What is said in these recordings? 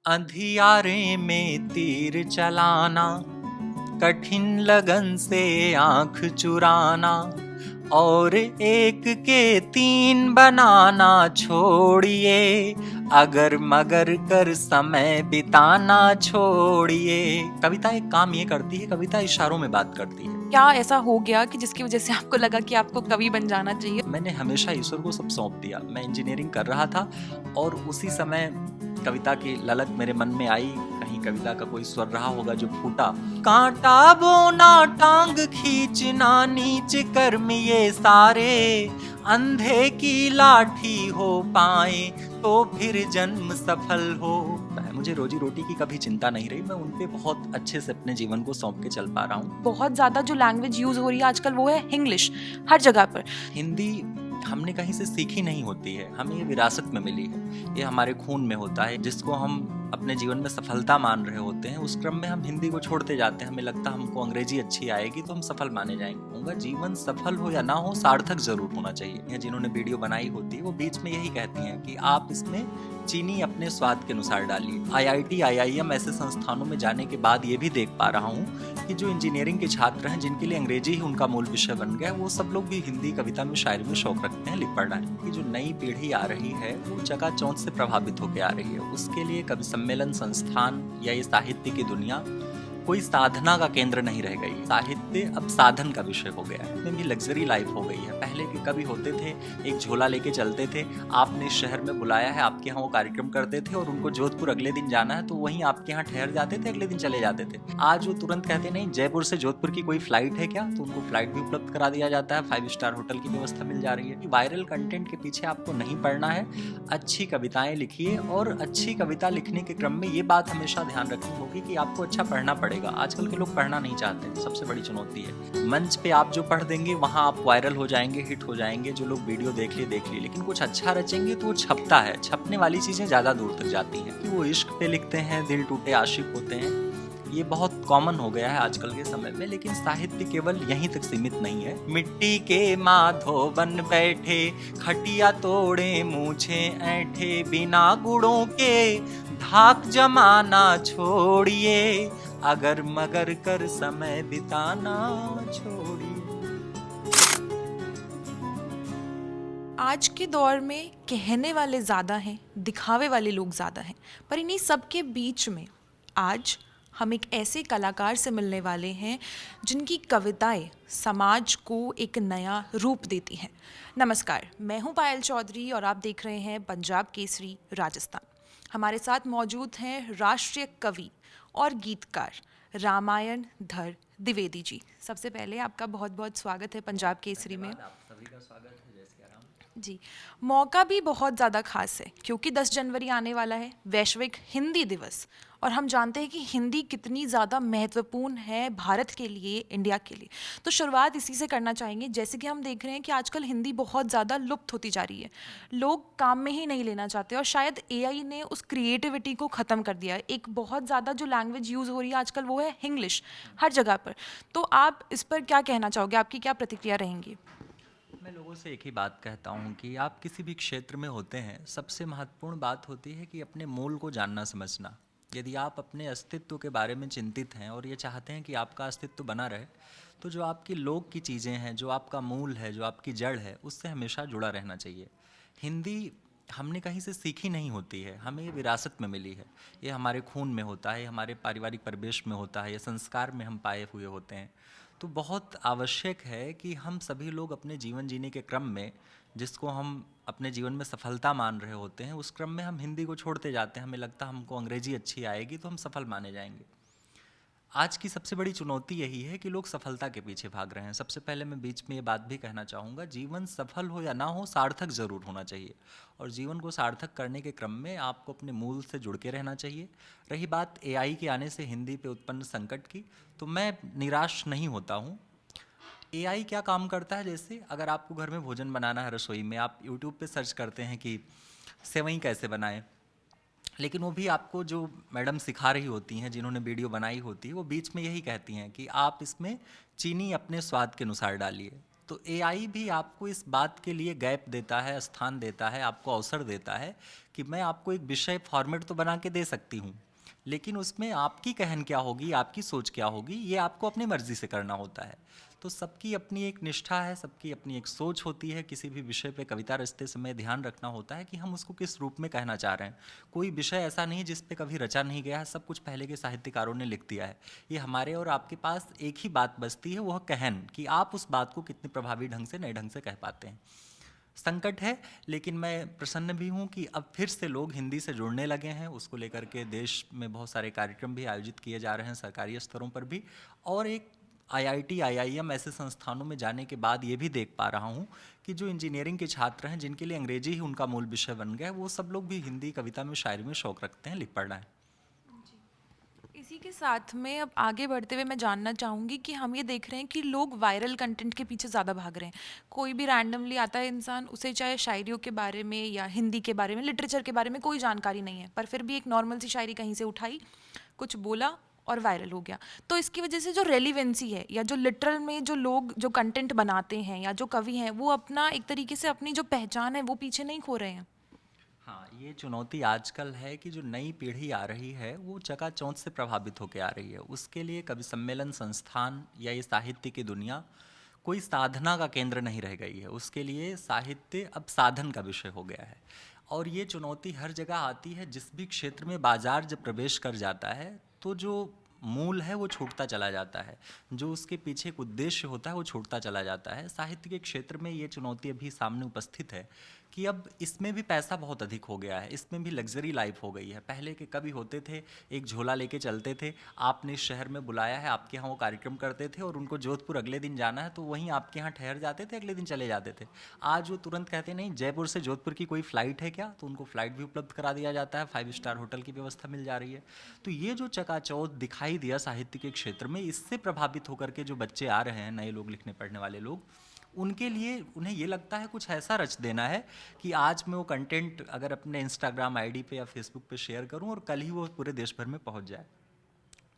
अंधियारे में तीर चलाना, कठिन लगन से आंख चुराना, और एक के तीन बनाना छोड़िए, अगर मगर कर समय बिताना छोड़िए। कविता एक काम ये करती है, कविता इशारों में बात करती है। क्या ऐसा हो गया कि जिसकी वजह से आपको लगा कि आपको कवि बन जाना चाहिए? मैंने हमेशा ईश्वर को सब सौंप दिया। मैं इंजीनियरिंग कर रहा था और उसी समय कविता की ललक मेरे मन में आई। कहीं कविता का कोई स्वर रहा होगा जो फूटा। कांटा बोना टांग खींचना नीच कर्म ये सारे, अंधे की लाठी हो पाए तो फिर जन्म सफल हो। मुझे रोजी रोटी की कभी चिंता नहीं रही। मैं उन पे बहुत अच्छे से अपने जीवन को सौंप के चल पा रहा हूँ। बहुत ज्यादा जो लैंग्वेज यूज हो रही है आजकल वो है इंग्लिश, हर जगह पर। हिंदी हमने कहीं से सीखी नहीं होती है, हमें ये विरासत में मिली है, ये हमारे खून में होता है। जिसको हम अपने जीवन में सफलता मान रहे होते हैं, उस क्रम में हम हिंदी को छोड़ते जाते हैं। हमें लगता है हमको अंग्रेजी अच्छी आएगी तो हम सफल माने जाएंगे। उनका जीवन सफल हो या ना हो, सार्थक जरूर होना चाहिए। या जिन्होंने वीडियो बनाई होती है वो बीच में यही कहती हैं कि आप इसमें चीनी अपने स्वाद के अनुसार डालिए। IIT IIM ऐसे संस्थानों में जाने के बाद ये भी देख पा रहा हूँ कि जो इंजीनियरिंग के छात्र हैं, जिनके लिए अंग्रेजी ही उनका मूल विषय बन गया, वो सब लोग भी हिंदी कविता में, शायरी में शौक रखते हैं, लिख पढ़ना है। कि जो नई पीढ़ी आ रही है वो चकाचौंध से प्रभावित होकर आ रही है। उसके लिए कवि सम्मेलन संस्थान या ये साहित्य की दुनिया कोई साधना का केंद्र नहीं रह गई। साहित्य अब साधन का विषय हो गया है। इतनी भी लग्जरी लाइफ हो गई है। पहले के कवि होते थे, एक झोला लेके चलते थे, आपने इस शहर में बुलाया है, आपके यहाँ वो कार्यक्रम करते थे और उनको जोधपुर अगले दिन जाना है तो वहीं आपके यहाँ ठहर जाते थे, अगले दिन चले जाते थे। आज वो तुरंत कहते नहीं जयपुर से जोधपुर की कोई फ्लाइट है क्या, तो उनको फ्लाइट भी उपलब्ध करा दिया जाता है, 5 स्टार होटल की व्यवस्था मिल जा रही है। वायरल कंटेंट के पीछे आपको नहीं पड़ना है, अच्छी कविताएं लिखिए। और अच्छी कविता लिखने के क्रम में ये बात हमेशा ध्यान रखनी होगी कि आपको अच्छा पढ़ना पड़ेगा। आजकल के लोग पढ़ना नहीं चाहते, सबसे बड़ी चुनौती है। मंच पे आप जो पढ़ देंगे वहां आप वायरल हो जाएंगे, हिट हो जाएंगे। जो लोग वीडियो देख लिए, लेकिन कुछ अच्छा रचेंगे तो वो छपता है। छपने वाली चीजें ज्यादा दूर तक जाती हैं। कि वो इश्क पे लिखते हैं, दिल टूटे आशिक होते हैं, ये बहुत कॉमन हो गया है आजकल के समय में। लेकिन साहित्य केवल यहीं तक सीमित नहीं है। मिट्टी के माधो बन बैठे, खटिया तोड़े मूछे ऐठे, बिना गुड़ों के धाक जमाना छोड़िए, अगर मगर कर समय बिताना छोड़िए। आज के दौर में कहने वाले ज़्यादा हैं, दिखावे वाले लोग ज़्यादा हैं, पर इन्हीं सब के बीच में आज हम एक ऐसे कलाकार से मिलने वाले हैं जिनकी कविताएं समाज को एक नया रूप देती हैं। नमस्कार, मैं हूं पायल चौधरी और आप देख रहे हैं पंजाब केसरी राजस्थान। हमारे साथ मौजूद हैं राष्ट्रीय कवि और गीतकार रामायण धर द्विवेदी जी। सबसे पहले आपका बहुत बहुत स्वागत है पंजाब केसरी में। आप सभी का स्वागत है। जय सिया राम। जी, मौका भी बहुत ज़्यादा खास है क्योंकि 10 जनवरी आने वाला है, वैश्विक हिंदी दिवस। और हम जानते हैं कि हिंदी कितनी ज़्यादा महत्वपूर्ण है भारत के लिए, इंडिया के लिए। तो शुरुआत इसी से करना चाहेंगे। जैसे कि हम देख रहे हैं कि आजकल हिंदी बहुत ज़्यादा लुप्त होती जा रही है, लोग काम में ही नहीं लेना चाहते और शायद AI ने उस क्रिएटिविटी को ख़त्म कर दिया है। एक बहुत ज़्यादा जो लैंग्वेज यूज़ हो रही है आजकल वो है इंग्लिश, हर जगह पर। तो आप इस पर क्या कहना चाहोगे, आपकी क्या प्रतिक्रिया रहेंगी? मैं लोगों से एक ही बात कहता हूँ कि आप किसी भी क्षेत्र में होते हैं, सबसे महत्वपूर्ण बात होती है कि अपने मूल को जानना समझना। यदि आप अपने अस्तित्व के बारे में चिंतित हैं और ये चाहते हैं कि आपका अस्तित्व बना रहे, तो जो आपकी लोक की चीज़ें हैं, जो आपका मूल है, जो आपकी जड़ है, उससे हमेशा जुड़ा रहना चाहिए। हिंदी हमने कहीं से सीखी नहीं होती है, हमें ये विरासत में मिली है। ये हमारे खून में होता है, हमारे पारिवारिक परिवेश में होता है, ये संस्कार में हम पाए हुए होते हैं। तो बहुत आवश्यक है कि हम सभी लोग अपने जीवन जीने के क्रम में, जिसको हम अपने जीवन में सफलता मान रहे होते हैं, उस क्रम में हम हिंदी को छोड़ते जाते हैं। हमें लगता है हमको अंग्रेजी अच्छी आएगी तो हम सफल माने जाएंगे। आज की सबसे बड़ी चुनौती यही है कि लोग सफलता के पीछे भाग रहे हैं। सबसे पहले मैं बीच में ये बात भी कहना चाहूँगा, जीवन सफल हो या ना हो, सार्थक ज़रूर होना चाहिए। और जीवन को सार्थक करने के क्रम में आपको अपने मूल से जुड़ के रहना चाहिए। रही बात AI के आने से हिंदी पे उत्पन्न संकट की, तो मैं निराश नहीं होता हूँ। AI क्या काम करता है, जैसे अगर आपको घर में भोजन बनाना है, रसोई में आप यूट्यूब पे सर्च करते हैं कि सेवई कैसे बनाएं, लेकिन वो भी आपको जो मैडम सिखा रही होती हैं, जिन्होंने वीडियो बनाई होती है, वो बीच में यही कहती हैं कि आप इसमें चीनी अपने स्वाद के अनुसार डालिए। तो एआई भी आपको इस बात के लिए गैप देता है, स्थान देता है, आपको अवसर देता है कि मैं आपको एक विषय फॉर्मेट तो बना के दे सकती हूँ, लेकिन उसमें आपकी कहन क्या होगी, आपकी सोच क्या होगी, ये आपको अपनी मर्जी से करना होता है। तो सबकी अपनी एक निष्ठा है, सबकी अपनी एक सोच होती है। किसी भी विषय पे कविता रचते समय ध्यान रखना होता है कि हम उसको किस रूप में कहना चाह रहे हैं। कोई विषय ऐसा नहीं जिस पे कभी रचा नहीं गया है, सब कुछ पहले के साहित्यकारों ने लिख दिया है। ये हमारे और आपके पास एक ही बात बचती है, वह कहन, कि आप उस बात को कितने प्रभावी ढंग से, नए ढंग से कह पाते हैं। संकट है, लेकिन मैं प्रसन्न भी हूँ कि अब फिर से लोग हिंदी से जुड़ने लगे हैं। उसको लेकर के देश में बहुत सारे कार्यक्रम भी आयोजित किए जा रहे हैं, सरकारी स्तरों पर भी। और एक आईआईटी, आईआईएम ऐसे संस्थानों में जाने के बाद ये भी देख पा रहा हूँ कि जो इंजीनियरिंग के छात्र हैं, जिनके लिए अंग्रेजी ही उनका मूल विषय बन गया है, वो सब लोग भी हिंदी कविता में, शायरी में शौक रखते हैं, लिख पढ़ना है। इसी के साथ में अब आगे बढ़ते हुए मैं जानना चाहूँगी कि हम ये देख रहे हैं कि लोग वायरल कंटेंट के पीछे ज़्यादा भाग रहे हैं। कोई भी रैंडमली आता है इंसान, उसे चाहे शायरियों के बारे में या हिंदी के बारे में, लिटरेचर के बारे में कोई जानकारी नहीं है, पर फिर भी एक नॉर्मल सी शायरी कहीं से उठाई, कुछ बोला और वायरल हो गया। तो इसकी वजह से जो रेलिवेंसी है, या जो लिटरल में जो लोग जो कंटेंट बनाते हैं या जो कवि हैं, वो अपना एक तरीके से अपनी जो पहचान है वो पीछे नहीं खो रहे हैं। हाँ, ये चुनौती आजकल है कि जो नई पीढ़ी आ रही है वो चकाचौंध से प्रभावित होकर आ रही है। उसके लिए कवि सम्मेलन संस्थान या ये साहित्य की दुनिया कोई साधना का केंद्र नहीं रह गई है। उसके लिए साहित्य अब साधन का विषय हो गया है। और ये चुनौती हर जगह आती है। जिस भी क्षेत्र में बाजार जब प्रवेश कर जाता है तो जो मूल है वो छूटता चला जाता है, जो उसके पीछे एक उद्देश्य होता है वो छूटता चला जाता है। साहित्य के क्षेत्र में ये चुनौती अभी सामने उपस्थित है कि अब इसमें भी पैसा बहुत अधिक हो गया है, इसमें भी लग्जरी लाइफ हो गई है। पहले के कवि होते थे, एक झोला लेके चलते थे, आपने इस शहर में बुलाया है, आपके यहाँ वो कार्यक्रम करते थे और उनको जोधपुर अगले दिन जाना है तो वहीं आपके यहाँ ठहर जाते थे, अगले दिन चले जाते थे। आज वो तुरंत कहते नहीं, जयपुर से जोधपुर की कोई फ़्लाइट है क्या, तो उनको फ़्लाइट भी उपलब्ध करा दिया जाता है, 5 स्टार होटल की व्यवस्था मिल जा रही है। तो ये जो चकाचौंध दिखाई दिया साहित्य के क्षेत्र में, इससे प्रभावित होकर के जो बच्चे आ रहे हैं, नए लोग, लिखने पढ़ने वाले लोग, उनके लिए उन्हें ये लगता है कुछ ऐसा रच देना है कि आज मैं वो कंटेंट अगर अपने इंस्टाग्राम आईडी पे या फेसबुक पे शेयर करूं और कल ही वो पूरे देश भर में पहुंच जाए।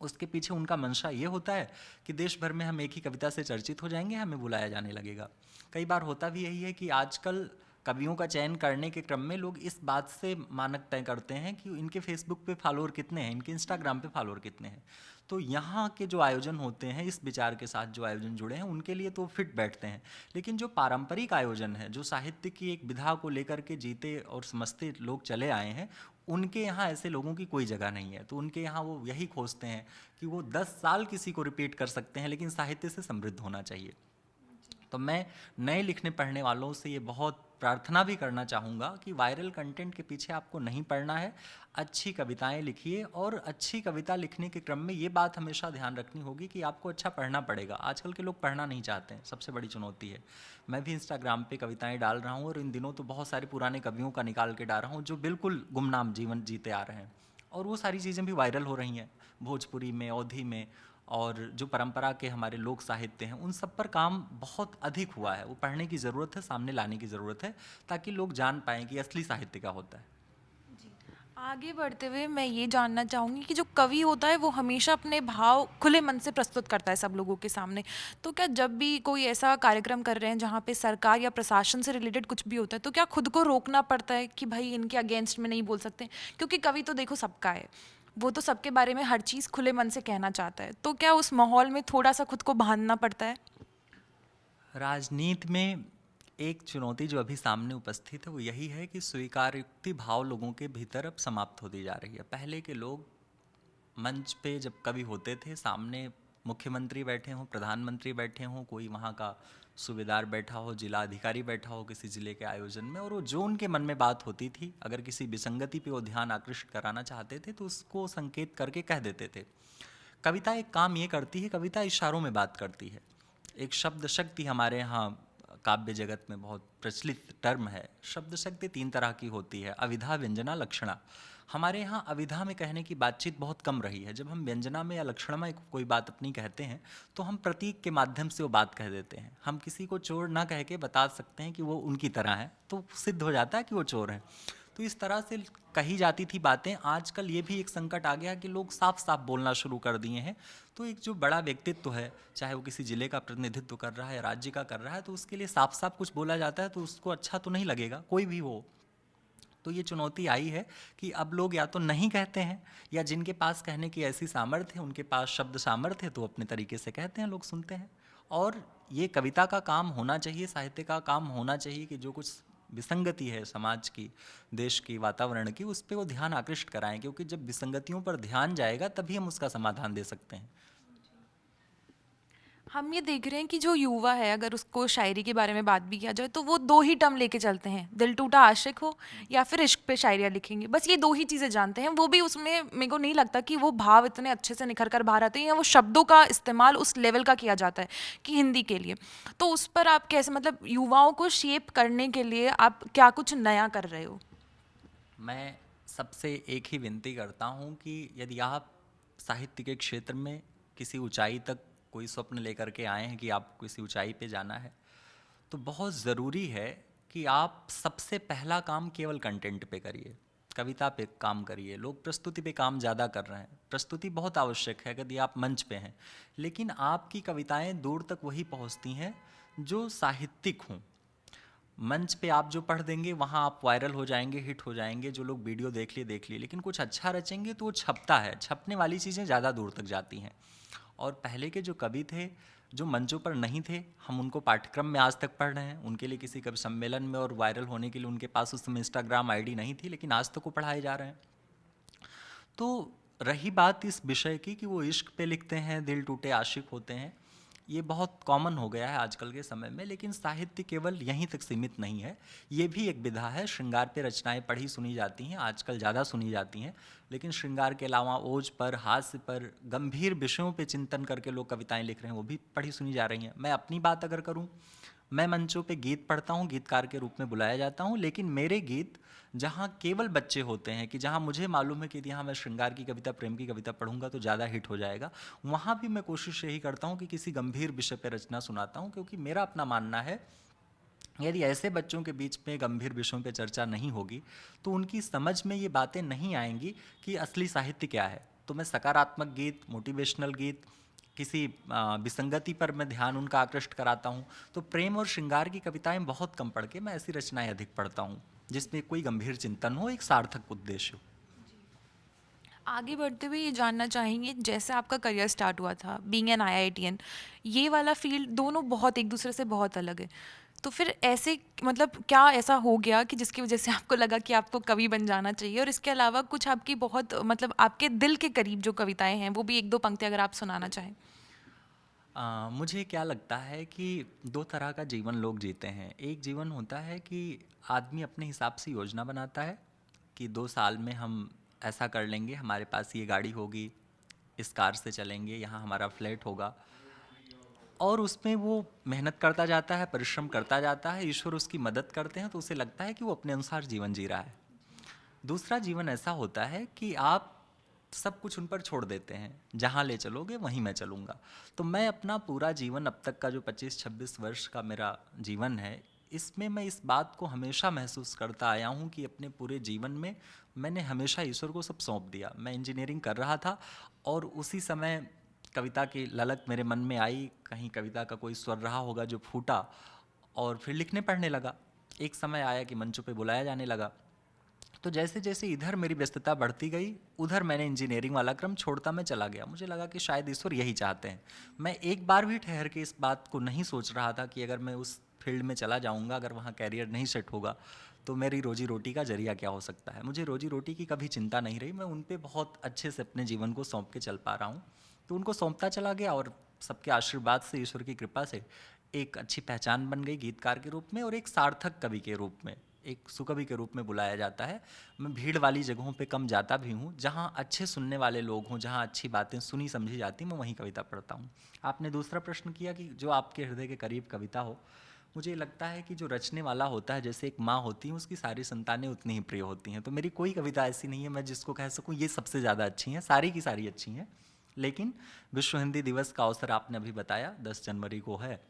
उसके पीछे उनका मंशा ये होता है कि देश भर में हम एक ही कविता से चर्चित हो जाएंगे, हमें बुलाया जाने लगेगा। कई बार होता भी यही है कि आजकल कवियों का चयन करने के क्रम में लोग इस बात से मानक तय करते हैं कि इनके फेसबुक पे फॉलोअर कितने हैं, इनके इंस्टाग्राम पे फॉलोअर कितने हैं। तो यहाँ के जो आयोजन होते हैं, इस विचार के साथ जो आयोजन जुड़े हैं, उनके लिए तो फिट बैठते हैं। लेकिन जो पारंपरिक आयोजन है, जो साहित्य की एक विधा को लेकर के जीते और समझते लोग चले आए हैं, उनके यहाँ ऐसे लोगों की कोई जगह नहीं है। तो उनके यहाँ वो यही खोजते हैं कि वो 10 साल किसी को रिपीट कर सकते हैं, लेकिन साहित्य से समृद्ध होना चाहिए। तो मैं नए लिखने पढ़ने वालों से ये बहुत प्रार्थना भी करना चाहूँगा कि वायरल कंटेंट के पीछे आपको नहीं पड़ना है। अच्छी कविताएं लिखिए, और अच्छी कविता लिखने के क्रम में ये बात हमेशा ध्यान रखनी होगी कि आपको अच्छा पढ़ना पड़ेगा। आजकल के लोग पढ़ना नहीं चाहते हैं, सबसे बड़ी चुनौती है। मैं भी इंस्टाग्राम पे कविताएं डाल रहा हूँ और इन दिनों तो बहुत सारे पुराने कवियों का निकाल के डाल रहा हूँ जो बिल्कुल गुमनाम जीवन जीते आ रहे हैं, और वो सारी चीज़ें भी वायरल हो रही हैं भोजपुरी में, अवधी में, और जो परंपरा के हमारे लोक साहित्य हैं, उन सब पर काम बहुत अधिक हुआ है। वो पढ़ने की ज़रूरत है, सामने लाने की ज़रूरत है, ताकि लोग जान पाएँ कि असली साहित्य क्या होता है। आगे बढ़ते हुए मैं ये जानना चाहूँगी कि जो कवि होता है वो हमेशा अपने भाव खुले मन से प्रस्तुत करता है सब लोगों के सामने। तो क्या जब भी कोई ऐसा कार्यक्रम कर रहे हैं जहाँ पे सरकार या प्रशासन से रिलेटेड कुछ भी होता है, तो क्या खुद को रोकना पड़ता है कि भाई इनके अगेंस्ट में नहीं बोल सकते? क्योंकि कवि तो देखो सबका है, वो तो सबके बारे में हर चीज़ खुले मन से कहना चाहता है। तो क्या उस माहौल में थोड़ा सा खुद को बांधना पड़ता है? राजनीति में एक चुनौती जो अभी सामने उपस्थित है वो यही है कि स्वीकारोक्ति भाव लोगों के भीतर अब समाप्त होती जा रही है। पहले के लोग मंच पे जब कवि होते थे, सामने मुख्यमंत्री बैठे हों, प्रधानमंत्री बैठे हों, कोई वहाँ का सूबेदार बैठा हो, जिला अधिकारी बैठा हो किसी ज़िले के आयोजन में, और वो जो उनके मन में बात होती थी, अगर किसी विसंगति पे वो ध्यान आकृष्ट कराना चाहते थे तो उसको संकेत करके कह देते थे। कविता एक काम ये करती है, कविता इशारों में बात करती है। एक शब्द शक्ति हमारे यहाँ काव्य जगत में बहुत प्रचलित टर्म है। शब्द शक्ति 3 तरह की होती है, अविधा, व्यंजना, लक्षणा। हमारे यहाँ अविधा में कहने की बातचीत बहुत कम रही है। जब हम व्यंजना में या लक्षणा में कोई बात अपनी कहते हैं तो हम प्रतीक के माध्यम से वो बात कह देते हैं। हम किसी को चोर ना कह के बता सकते हैं कि वो उनकी तरह है, तो सिद्ध हो जाता है कि वो चोर हैं। तो तो इस तरह से कही जाती थी बातें। आजकल ये भी एक संकट आ गया कि लोग साफ साफ बोलना शुरू कर दिए हैं। तो एक जो बड़ा व्यक्तित्व है, चाहे वो किसी जिले का प्रतिनिधित्व कर रहा है या राज्य का कर रहा है, तो उसके लिए साफ साफ कुछ बोला जाता है तो उसको अच्छा तो नहीं लगेगा, कोई भी हो। तो ये चुनौती आई है कि अब लोग या तो नहीं कहते हैं, या जिनके पास कहने की ऐसी सामर्थ्य है, उनके पास शब्द सामर्थ्य है, तो अपने तरीके से कहते हैं, लोग सुनते हैं। और ये कविता का काम होना चाहिए, साहित्य का काम होना चाहिए कि जो कुछ विसंगति है समाज की, देश की, वातावरण की, उस पर वो ध्यान आकृष्ट कराएं, क्योंकि जब विसंगतियों पर ध्यान जाएगा तभी हम उसका समाधान दे सकते हैं। हम ये देख रहे हैं कि जो युवा है, अगर उसको शायरी के बारे में बात भी किया जाए तो वो दो ही टर्म लेके चलते हैं, दिल टूटा आशिक हो या फिर इश्क पे शायरियाँ लिखेंगे, बस ये दो ही चीज़ें जानते हैं। वो भी उसमें मेरे को नहीं लगता कि वो भाव इतने अच्छे से निखर कर बाहर आते हैं, या वो शब्दों का इस्तेमाल उस लेवल का किया जाता है कि हिंदी के लिए। तो उस पर आप कैसे, मतलब युवाओं को शेप करने के लिए आप क्या कुछ नया कर रहे हो? मैं सबसे एक ही विनती करता हूँ कि यदि आप साहित्य के क्षेत्र में किसी ऊंचाई तक कोई स्वप्न लेकर के आए हैं कि आपको किसी ऊंचाई पे जाना है, तो बहुत ज़रूरी है कि आप सबसे पहला काम केवल कंटेंट पे करिए, कविता पे काम करिए। लोग प्रस्तुति पे काम ज़्यादा कर रहे हैं। प्रस्तुति बहुत आवश्यक है यदि आप मंच पे हैं, लेकिन आपकी कविताएं दूर तक वही पहुंचती हैं जो साहित्यिक हों। मंच पे आप जो पढ़ देंगे वहाँ आप वायरल हो जाएंगे, हिट हो जाएंगे, जो लोग वीडियो देख लिए, लेकिन कुछ अच्छा रचेंगे तो वो छपता है। छपने वाली चीज़ें ज़्यादा दूर तक जाती हैं। और पहले के जो कवि थे, जो मंचों पर नहीं थे, हम उनको पाठ्यक्रम में आज तक पढ़ रहे हैं। उनके लिए किसी कवि सम्मेलन में और वायरल होने के लिए उनके पास उस समय इंस्टाग्राम आईडी नहीं थी, लेकिन आज तक वो पढ़ाए जा रहे हैं। तो रही बात इस विषय की कि वो इश्क पे लिखते हैं, दिल टूटे आशिक होते हैं, ये बहुत कॉमन हो गया है आजकल के समय में। लेकिन साहित्य केवल यहीं तक सीमित नहीं है, ये भी एक विधा है। श्रृंगार पे रचनाएं पढ़ी सुनी जाती हैं, आजकल ज़्यादा सुनी जाती हैं, लेकिन श्रृंगार के अलावा ओज पर, हास्य पर, गंभीर विषयों पे चिंतन करके लोग कविताएं लिख रहे हैं, वो भी पढ़ी सुनी जा रही हैं। मैं अपनी बात अगर करूँ, मैं मंचों पे गीत पढ़ता हूँ, गीतकार के रूप में बुलाया जाता हूँ, लेकिन मेरे गीत जहाँ केवल बच्चे होते हैं, कि जहाँ मुझे मालूम है कि यहाँ मैं श्रृंगार की कविता, प्रेम की कविता पढ़ूंगा तो ज़्यादा हिट हो जाएगा, वहाँ भी मैं कोशिश यही करता हूँ कि किसी गंभीर विषय पर रचना सुनाता हूँ। क्योंकि मेरा अपना मानना है, यदि ऐसे बच्चों के बीच में गंभीर विषयों पर चर्चा नहीं होगी तो उनकी समझ में ये बातें नहीं आएंगी कि असली साहित्य क्या है। तो मैं सकारात्मक गीत, मोटिवेशनल गीत, किसी विसंगति पर मैं ध्यान उनका आकृष्ट कराता हूँ। तो प्रेम और श्रृंगार की कविताएं बहुत कम पढ़ के मैं ऐसी रचनाएं अधिक पढ़ता हूँ जिसमें कोई गंभीर चिंतन हो, एक सार्थक उद्देश्य हो। आगे बढ़ते हुए ये जानना चाहेंगे, जैसे आपका करियर स्टार्ट हुआ था बीइंग एन आईआईटीएन, ये वाला फील्ड दोनों बहुत एक दूसरे से बहुत अलग है। तो फिर ऐसे, मतलब क्या ऐसा हो गया कि जिसकी वजह से आपको लगा कि आपको कवि बन जाना चाहिए? और इसके अलावा कुछ आपकी बहुत, मतलब आपके दिल के करीब जो कविताएं हैं, वो भी एक दो पंक्ति अगर आप सुनाना चाहें। मुझे क्या लगता है कि दो तरह का जीवन लोग जीते हैं। एक जीवन होता है कि आदमी अपने हिसाब से योजना बनाता है कि 2 साल में हम ऐसा कर लेंगे, हमारे पास ये गाड़ी होगी, इस कार से चलेंगे, यहाँ हमारा फ्लैट होगा, और उसमें वो मेहनत करता जाता है, परिश्रम करता जाता है, ईश्वर उसकी मदद करते हैं, तो उसे लगता है कि वो अपने अनुसार जीवन जी रहा है। दूसरा जीवन ऐसा होता है कि आप सब कुछ उन पर छोड़ देते हैं, जहाँ ले चलोगे वहीं मैं चलूँगा। तो मैं अपना पूरा जीवन, अब तक का जो 25-26 वर्ष का मेरा जीवन है, इसमें मैं इस बात को हमेशा महसूस करता आया हूँ कि अपने पूरे जीवन में मैंने हमेशा ईश्वर को सब सौंप दिया। मैं इंजीनियरिंग कर रहा था और उसी समय कविता की ललक मेरे मन में आई, कहीं कविता का कोई स्वर रहा होगा जो फूटा, और फिर लिखने पढ़ने लगा। एक समय आया कि मंचों पे बुलाया जाने लगा। तो जैसे जैसे इधर मेरी व्यस्तता बढ़ती गई, उधर मैंने इंजीनियरिंग वाला क्रम छोड़ता मैं चला गया। मुझे लगा कि शायद ईश्वर यही चाहते हैं। मैं एक बार भी ठहर के इस बात को नहीं सोच रहा था कि अगर मैं उस फील्ड में चला जाऊंगा, अगर वहाँ कैरियर नहीं सेट होगा तो मेरी रोजी रोटी का जरिया क्या हो सकता है। मुझे रोजी रोटी की कभी चिंता नहीं रही, मैं उन पे बहुत अच्छे से अपने जीवन को सौंप के चल पा रहा हूँ। तो उनको सौंपता चला गया और सबके आशीर्वाद से, ईश्वर की कृपा से एक अच्छी पहचान बन गई गीतकार के रूप में, और एक सार्थक कवि के रूप में, एक सुकवि के रूप में बुलाया जाता है। मैं भीड़ वाली जगहों पे कम जाता भी हूँ, जहाँ अच्छे सुनने वाले लोग हों, जहाँ अच्छी बातें सुनी समझी जाती, मैं वहीं कविता पढ़ता हूँ। आपने दूसरा प्रश्न किया कि जो आपके हृदय के करीब कविता हो। मुझे लगता है कि जो रचने वाला होता है, जैसे एक माँ होती है, उसकी सारी संतानें उतनी ही प्रिय होती हैं। तो मेरी कोई कविता ऐसी नहीं है मैं जिसको कह सकूँ ये सबसे ज़्यादा अच्छी हैं, सारी की सारी अच्छी हैं। लेकिन विश्व हिंदी दिवस का अवसर आपने अभी बताया 10 जनवरी को है,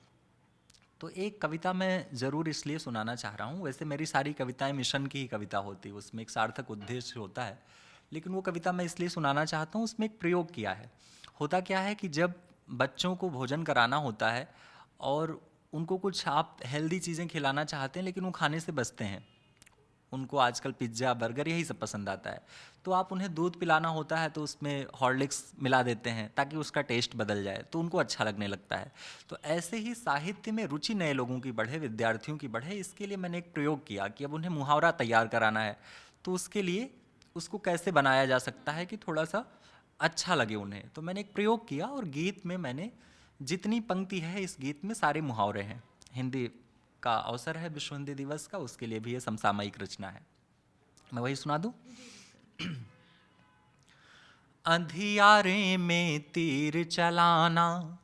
तो एक कविता मैं ज़रूर इसलिए सुनाना चाह रहा हूँ। वैसे मेरी सारी कविताएं मिशन की ही कविता होती है, उसमें एक सार्थक उद्देश्य होता है, लेकिन वो कविता मैं इसलिए सुनाना चाहता हूँ, उसमें एक प्रयोग किया है। होता क्या है कि जब बच्चों को भोजन कराना होता है और उनको कुछ आप हेल्दी चीज़ें खिलाना चाहते हैं, लेकिन वो खाने से बचते हैं, उनको आजकल पिज्ज़ा बर्गर यही सब पसंद आता है, तो आप उन्हें दूध पिलाना होता है तो उसमें हॉर्लिक्स मिला देते हैं ताकि उसका टेस्ट बदल जाए, तो उनको अच्छा लगने लगता है। तो ऐसे ही साहित्य में रुचि नए लोगों की बढ़े, विद्यार्थियों की बढ़े, इसके लिए मैंने एक प्रयोग किया कि अब उन्हें मुहावरा तैयार कराना है, तो उसके लिए उसको कैसे बनाया जा सकता है कि थोड़ा सा अच्छा लगे उन्हें। तो मैंने एक प्रयोग किया और गीत में मैंने जितनी पंक्ति है इस गीत में सारे मुहावरे हैं। हिंदी का अवसर है विश्व हिंदी दिवस का, उसके लिए भी ये समसामयिक रचना है। मैं वही सुना दूं। अंधियारे में तीर चलाना,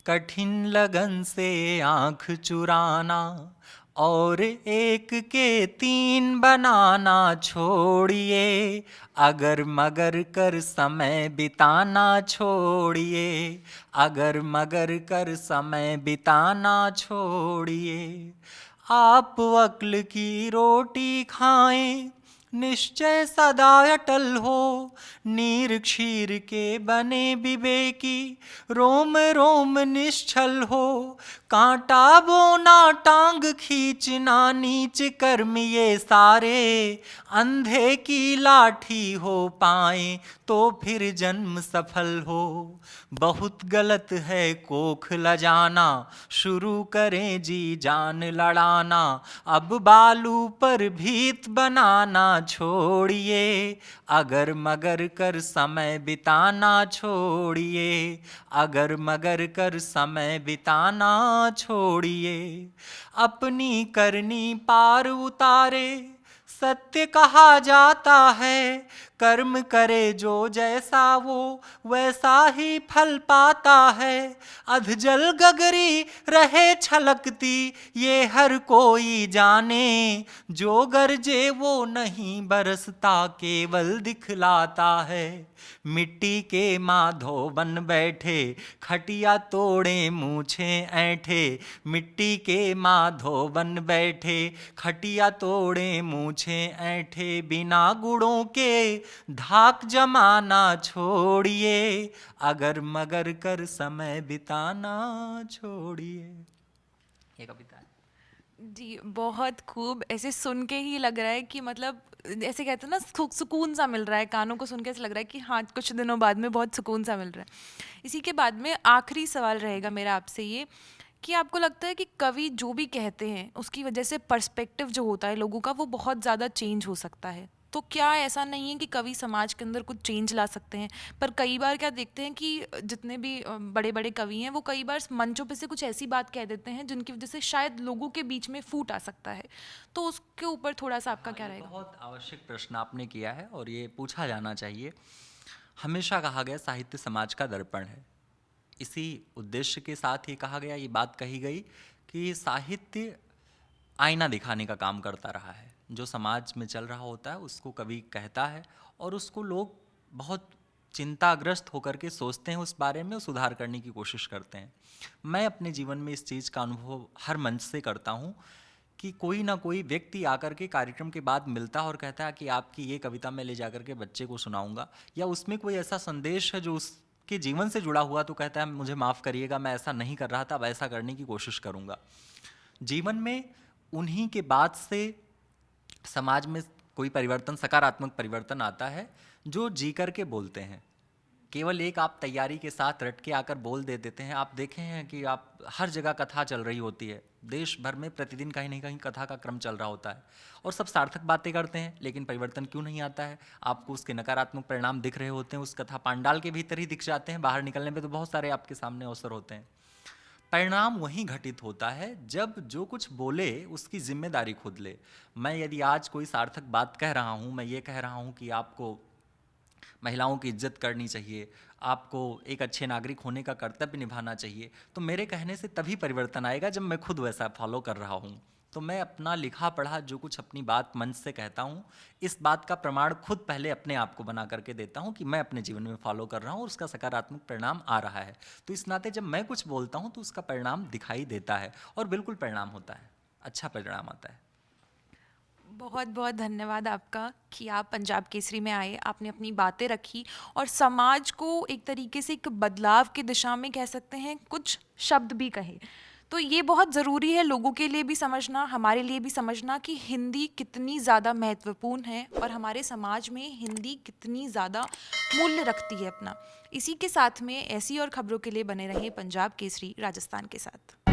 कठिन लगन से आंख चुराना, और एक के तीन बनाना छोड़िए, अगर मगर कर समय बिताना छोड़िए, अगर मगर कर समय बिताना छोड़िए। आप अक्ल की रोटी खाएं, निश्चय सदा अटल हो, नीर क्षीर के बने विवेकी, रोम रोम निश्चल हो, कांटा बोना टांग खींचना नीच कर्म ये सारे, अंधे की लाठी हो पाए तो फिर जन्म सफल हो। बहुत गलत है कोख लजाना, शुरू करें जी जान लड़ाना, अब बालू पर भीत बनाना छोड़िए, अगर मगर कर समय बिताना छोड़िए, अगर मगर कर समय बिताना छोड़िए। अपनी करनी पार उतारे सत्य कहा जाता है, कर्म करे जो जैसा वो वैसा ही फल पाता है। अधजल गगरी रहे छलकती ये हर कोई जाने, जो गरजे वो नहीं बरसता केवल दिखलाता है। मिट्टी के माधो बन बैठे खटिया तोड़े मूछे ऐंठे, मिट्टी के माधो बन बैठे खटिया तोड़े मूछे ऐंठे, बिना गुड़ों के धाक जमाना छोड़िए, अगर मगर कर समय बिताना छोड़िए। ये कविता है। जी, बहुत खूब। ऐसे सुन के ही लग रहा है कि मतलब ऐसे कहते हैं ना, सुकून सा मिल रहा है, कानों को सुन के ऐसा लग रहा है कि हाँ, कुछ दिनों बाद में बहुत सुकून सा मिल रहा है। इसी के बाद में आखिरी सवाल रहेगा मेरा आपसे ये, कि आपको लगता है कि कवि जो भी कहते हैं उसकी वजह से पर्सपेक्टिव जो होता है लोगों का वो बहुत ज़्यादा चेंज हो सकता है? तो क्या ऐसा नहीं है कि कवि समाज के अंदर कुछ चेंज ला सकते हैं? पर कई बार क्या देखते हैं कि जितने भी बड़े बड़े कवि हैं वो कई बार मंचों पे से कुछ ऐसी बात कह देते हैं जिनकी वजह से शायद लोगों के बीच में फूट आ सकता है, तो उसके ऊपर थोड़ा सा आपका क्या ये रहेगा? बहुत आवश्यक प्रश्न आपने किया है और ये पूछा जाना चाहिए। हमेशा कहा गया साहित्य समाज का दर्पण है। इसी उद्देश्य के साथ ही कहा गया, ये बात कही गई कि साहित्य आईना दिखाने का काम करता रहा है। जो समाज में चल रहा होता है उसको कवि कहता है और उसको लोग बहुत चिंताग्रस्त होकर के सोचते हैं, उस बारे में सुधार करने की कोशिश करते हैं। मैं अपने जीवन में इस चीज़ का अनुभव हर मंच से करता हूँ कि कोई ना कोई व्यक्ति आकर के कार्यक्रम के बाद मिलता है और कहता है कि आपकी ये कविता मैं ले जाकर के बच्चे को सुनाऊंगा, या उसमें कोई ऐसा संदेश है जो उसके जीवन से जुड़ा हुआ, तो कहता है मुझे माफ़ करिएगा मैं ऐसा नहीं कर रहा था, अब ऐसा करने की कोशिश करूँगा। जीवन में उन्हीं के बाद से समाज में कोई परिवर्तन, सकारात्मक परिवर्तन आता है जो जी कर के बोलते हैं। केवल एक आप तैयारी के साथ रट के आकर बोल दे देते हैं। आप देखे हैं कि आप हर जगह कथा चल रही होती है, देश भर में प्रतिदिन कहीं ना कहीं कथा का क्रम चल रहा होता है और सब सार्थक बातें करते हैं, लेकिन परिवर्तन क्यों नहीं आता है? आपको उसके नकारात्मक परिणाम दिख रहे होते हैं, उस कथा पांडाल के भीतर ही दिख जाते हैं, बाहर निकलने पे तो बहुत सारे आपके सामने अवसर होते हैं। परिणाम वहीं घटित होता है जब जो कुछ बोले उसकी जिम्मेदारी खुद ले। मैं यदि आज कोई सार्थक बात कह रहा हूँ, मैं ये कह रहा हूँ कि आपको महिलाओं की इज्जत करनी चाहिए, आपको एक अच्छे नागरिक होने का कर्तव्य निभाना चाहिए, तो मेरे कहने से तभी परिवर्तन आएगा जब मैं खुद वैसा फॉलो कर रहा हूँ। तो मैं अपना लिखा पढ़ा जो कुछ अपनी बात मंच से कहता हूँ, इस बात का प्रमाण खुद पहले अपने आप को बना करके देता हूँ कि मैं अपने जीवन में फॉलो कर रहा हूँ और उसका सकारात्मक परिणाम आ रहा है। तो इस नाते जब मैं कुछ बोलता हूँ तो उसका परिणाम दिखाई देता है और बिल्कुल परिणाम होता है, अच्छा परिणाम आता है। बहुत बहुत धन्यवाद आपका कि आप पंजाब केसरी में आए, आपने अपनी बातें रखी और समाज को एक तरीके से एक बदलाव की दिशा में कह सकते हैं कुछ शब्द भी कहे। तो ये बहुत ज़रूरी है लोगों के लिए भी समझना, हमारे लिए भी समझना कि हिंदी कितनी ज़्यादा महत्वपूर्ण है और हमारे समाज में हिंदी कितनी ज़्यादा मूल्य रखती है अपना। इसी के साथ में ऐसी और खबरों के लिए बने रहिए पंजाब केसरी राजस्थान के साथ।